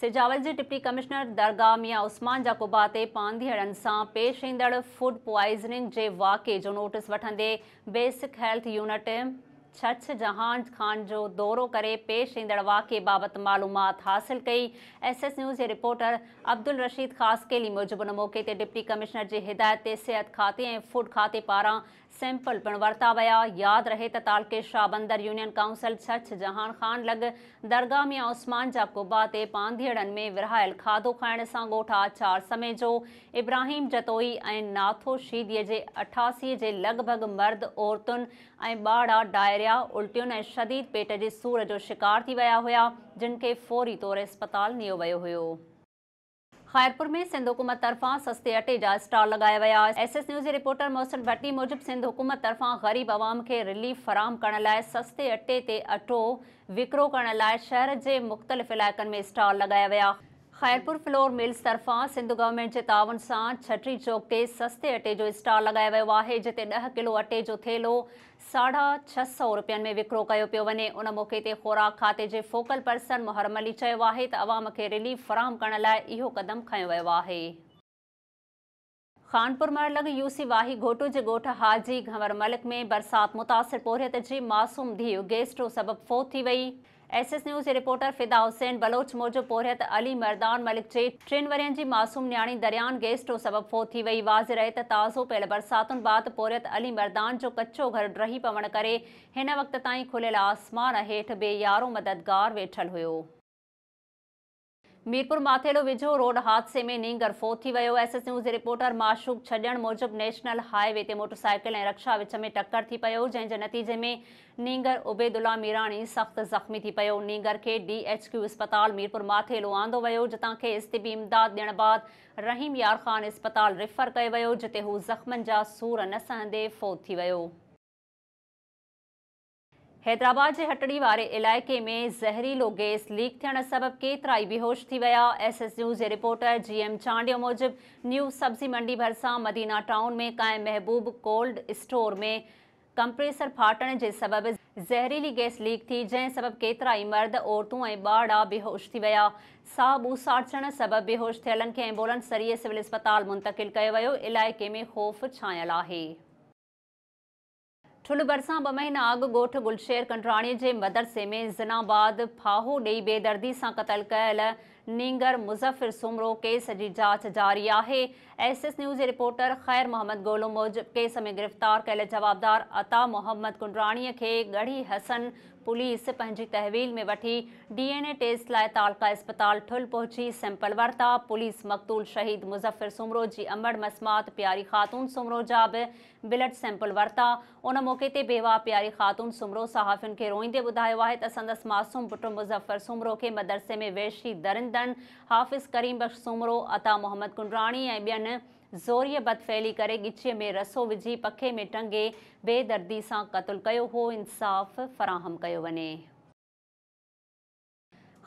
सिजावल जे deputy commissioner दरगाह मियां उस्मान जाकोबा ते पांधीअड़नि सां पेश ईंदड़ फूड पॉइज़निंग जे वाक़े जो नोटिस वठंदे बेसिक हेल्थ यूनिट छछ जहान खान जो दौरो करे पेश ईंदड़ वाक़े बाबति मालूमात हासिल कई। SS न्यूज़ जे रिपोर्टर अब्दुल रशीद ख़ासकेली मूजिबि उन मौक़े ते डिप्टी कमिश्नर जी हिदायत ते सिहत खाते ऐं फूड खाते पारां सैंपल पिणु वरिता विया। यादि रहे त तालके शाहबंदर यूनियन काउंसिल छछ जहान खान लॻ दरगाह मियां उस्मान जाकोबा ते पांधीअड़नि में विरहायल खाधो खाइण सां ॻोठा 4 समें जो इब्राहिम जतोई ऐं नाथो शीदीअ जे 88 जे लॻभॻि मर्द औरतुनि ऐं ॿारहा डायरिया उल्टियुनि ऐं शदीद पेट जे सूर जो शिकार थी विया हुआ, जिन खे फौरी तौर अस्पताल नियो वियो हुयो। खैरपुर में सिंध हुकूमत तरफ़ां सस्ते अटे जा स्टॉल लगाया विया। SS न्यूज़ जे रिपोर्टर मोहसिन भट्टी मूजिबि सिंध हुकूमत तरफ़ां ग़रीब आवाम खे रिलीफ फराहम करण लाइ सस्ते अटे ते अटो विकिरो करण लाइ शहर जे मुख़्तलिफ़ इलाइक़नि में स्टॉल लगाया विया। खैरपुर फ्लोर मिल्स तरफ़ां सिंध गवर्नमेंट जे ताउन सां छटरी चौक ते सस्ते अटे जो स्टॉल लगायो वियो आहे, जिते 10 किलो अटे जो थेलो 650 रुपयनि में विकिरो कयो पियो वञे। उन मौक़े ते ख़ुराक खाते जे फोकल पर्सन मुहर्रम अली चयो आहे त अवाम खे रिलीफ फराहम करण लाइ इहो क़दम खंयो वियो आहे। खानपुर मरलग यूसी वाही घोटू जे ॻोठ हाजी घंवर मलिक में बरसात मुतासिर पोरियत जी मासूम धीउ गैस्ट्रो सबब फौत थी वई। SS न्यूज़ जे रिपोर्टर फिदा हुसैन बलोच मूजिबि पोरियत अली मर्दान मलिक जे 3 वरियनि जी मासूम न्याणी दरियान गैस्ट्रो सबब फौत थी वई। वाज़े रहे त ताज़ो पियल बरसातुनि बाद पोरियत अली मर्दान जो कच्चो घर ड्रही पवण करे हिन वक़्त ताईं खुलियल आसमान हेठि बेयारो मददगार वेठल हुयो। मीरपुर माथेलो विझो रोड हादसे में नींगर फौत थी वियो। SS न्यूज़ जे रिपोर्टर माशूक छॾण मूजिबि नेशनल हाईवे ते मोटरसाइकिल ऐं रक्षा विच में टक्कर थी पियो, जंहिं जे नतीजे में नींगर उबैदुल्ला मीराणी सख़्त ज़ख़्मी थी पियो। नींगर खे DHQ अस्पताल मीरपुर माथेलो आंदो वियो, जितां खेसि तिबी इमदाद ॾियण बाद रहीम यार ख़ान अस्पताल रिफर कयो वियो, जिते हू ज़ख़्मनि जा सूर न सहंदे फौत थी वियो। हैदराबाद जे हटड़ी वारे इलाइक़े में ज़हरीलो गैस लीक थियण सबब केतिरा ई बेहोश थी विया। SS न्यूज़ जे रिपोर्टर GM चांडियो मूजिबि न्यू सब्ज़ी मंडी भरिसां मदीना टाउन में क़ाइम महबूब कोल्ड स्टोर में कंप्रेसर फाटण जे सबब ज़हरीली गैस लीक थी, जंहिं सबब केतिरा ई मर्द औरतूं ऐं ॿारहा बेहोश थी विया। साह ॿूसारचण सबब बेहोश थियलनि खे एम्बुलेंस ज़रिए सिविल अस्पताल मुंतक़िल कयो वियो। इलाइक़े में ख़ौफ़ छायल आहे। ठुल भरिसां 2 महीना अॻु ॻोठ गुलशेर कंडराणीअ जे मदरसे में ज़िनाबाद फाहो ॾेई बेदर्दी सां क़तल कयल नींगर मुज़फ़िर सुमरो केस जी जांच जारी आहे। SS न्यूज़ जे रिपोर्टर ख़ैर मोहम्मद गोलो मूजिबि केस में गिरफ़्तार कयल जवाबदार अता मोहम्मद कुंडराणीअ खे गढ़ी हसन पुलिस पंहिंजी तहवील में वठी DNA टेस्ट लाइ तालका अस्पताल ठुल पहुची सैंपल वरिता। पुलिस मक़तूल शहीद मुज़फ़िर सुमरो जी अमड़ मस्मात प्यारी ख़ातून सुमरो जा बि ब्लड सैंपल वरिता। उन मौक़े ते बेवा प्यारी ख़ातून सुमरो सहाफ़ियुनि खे रोईंदे ॿुधायो आहे त संदसि मासूम पुटु मुज़फ़िर सुमरो खे मदरसे में वेशी दरिंदनि हाफ़िज़ करीम बख़्श सुमरो, अता मोहम्मद कुंडराणी ऐं ॿियनि ज़ोरीअ बदफ़ैली करे ॻिचीअ में रसो विझी पखे में टंगे बेदर्दी सां क़त्ल कयो हो। इंसाफ़ फराहम कयो वञे।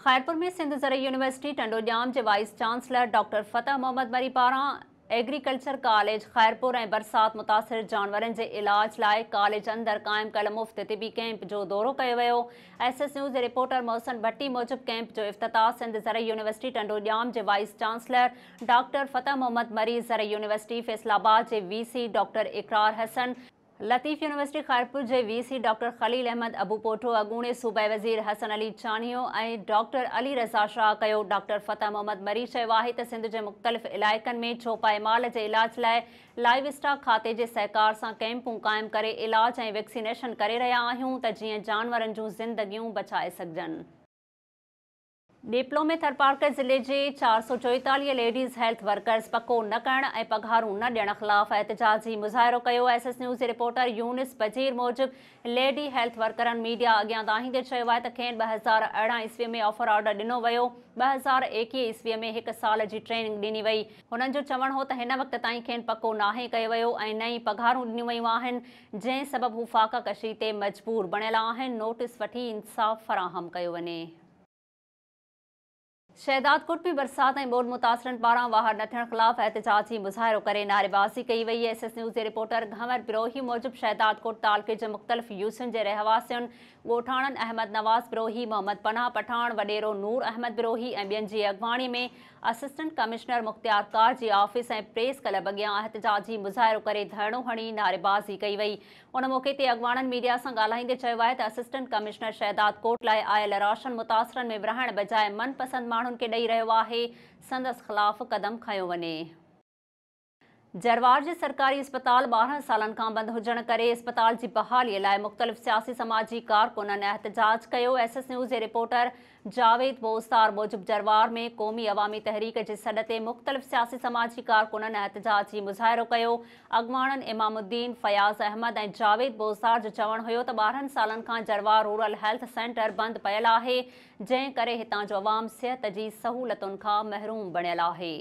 खैरपुर में सिंध ज़रई यूनिवर्सिटी टंडोजाम जे वाइस चांसलर डॉक्टर फ़तह मोहम्मद मरी पारां एग्रीकल्चर कॉलेज खैरपुर ऐं बरसात मुतासिर जानवरनि जे इलाज लाइ कॉलेज अंदरि क़ाइमु कयल मुफ़्त तिबी कैंप जो दौरो कयो वियो। SS न्यूज़ जे रिपोर्टर मोहसिन भट्टी मूजिबि कैंप जो इफ़्तिताह सिंध ज़रई यूनिवर्सिटी टंडोजाम जे वाइस चांसलर डॉक्टर फ़तह मोहम्मद मरी, ज़रई यूनिवर्सिटी फैसलाबाद जे VC डॉक्टर इकरार हसन, लतीफ़ यूनिवर्सिटी खैरपुर जे VC डॉक्टर ख़लील अहमद अबू पोठो, अॻूणे सूबाई वज़ीर हसन अली चानियो ऐं डॉक्टर अली रज़ा शाह कयो। डॉक्टर फ़तह मोहम्मद मरी चयो आहे त सिंध जे मुख़्तलिफ़ इलाइक़नि में चौपाए माल जे इलाज लाइ लाइव स्टॉक खाते जे सहकार सां कैंपूं क़ाइमु करे इलाज ऐं वैक्सीनेशन करे रहिया आहियूं त जीअं जानवरनि जूं ज़िंदगियूं बचाए सघजनि। डिप्लो में थरपारकर ज़िले जे 444 लेडीज़ हेल्थ वर्कर्स पको न करण ऐं पघारूं न ॾियण ख़िलाफ़ एहतजाजी मुज़ाहिरो कयो। SS न्यूज़ जे रिपोर्टर यूनिस बजीर मूजिबि लेडी हेल्थ वर्करनि मीडिया अॻियां दाहींदे चयो आहे त खेनि 2018 ईस्वीअ में ऑफर ऑर्डर ॾिनो वियो। 2021 ईस्वीअ में 1 साल जी ट्रेनिंग ॾिनी वई। हुननि जो चवणु हो त हिन वक़्त ताईं खेनि पको नाहे कयो वियो ऐं नई पघारूं ॾिनियूं वयूं आहिनि, जंहिं सबबि हू फ़ाक़ा कशी ते मजबूर बणियल आहिनि। नोटिस वठी इंसाफ़ फराहम कयो वञे। शहदादकोट में बरसात ऐं ॿोॾि मुतासिरनि पारां ॿाहिरि न थियण ख़िलाफ़ एहतिजाजी मुज़ाहिरो करे नारेबाज़ी कई वई। SS न्यूज़ जे रिपोर्टर घमर बिरोही मूजिब शहदादकोट तालुके जे मुख़्तलिफ़ यूसुनि जे रहवासियुनि ॻोठाणनि अहमद नवाज़ बिरोही, मोहम्मद पनाह पठाण, वॾेरो नूर अहमद बिरोही ऐं ॿियनि जी अॻवाणीअ में असिस्टेंट कमिश्नर मुख़्तियार कार जी ऑफिस ऐं प्रेस क्लब अॻियां एहतिजाजी मुज़ाहिरो करे धरणो हणी नारेबाज़ी कई वई। उन मौक़े ते अॻवाणनि मीडिया सां ॻाल्हाईंदे चयो आहे त असिस्टेंट कमिश्नर शहदादकोट लाइ आयल राशन मुतासिरनि में विरहण बजाए मनपसंद माण्हुनि खे ॾेई रहियो आहे। संदसि ख़िलाफ़ क़दम खंयो वञे। जरवार जे सरकारी अस्पताल 12 सालनि खां बंदि हुजण करे अस्पताल जी बहालीअ लाइ मुख़्तलिफ़ सियासी समाजी कारकुननि एहतिजाज कयो। SS न्यूज़ जे रिपोर्टर जावेद बोस्तार मूजिब जरवार में क़ौमी अवामी तहरीक जे सॾ ते मुख़्तलिफ़ सियासी समाजी कारकुननि एहतिजाजी मुज़ाहिरो कयो। अॻवाणनि इमामुद्दीन, फयाज़ अहमद ऐं जावेद बोस्तार जो चवणु हुयो त 12 सालनि खां जरवार रूरल हेल्थ सेंटर बंदि पयल आहे, जंहिं करे हितां जो अवाम सिहत जी सहूलतुनि खां महरूम बणियल आहे।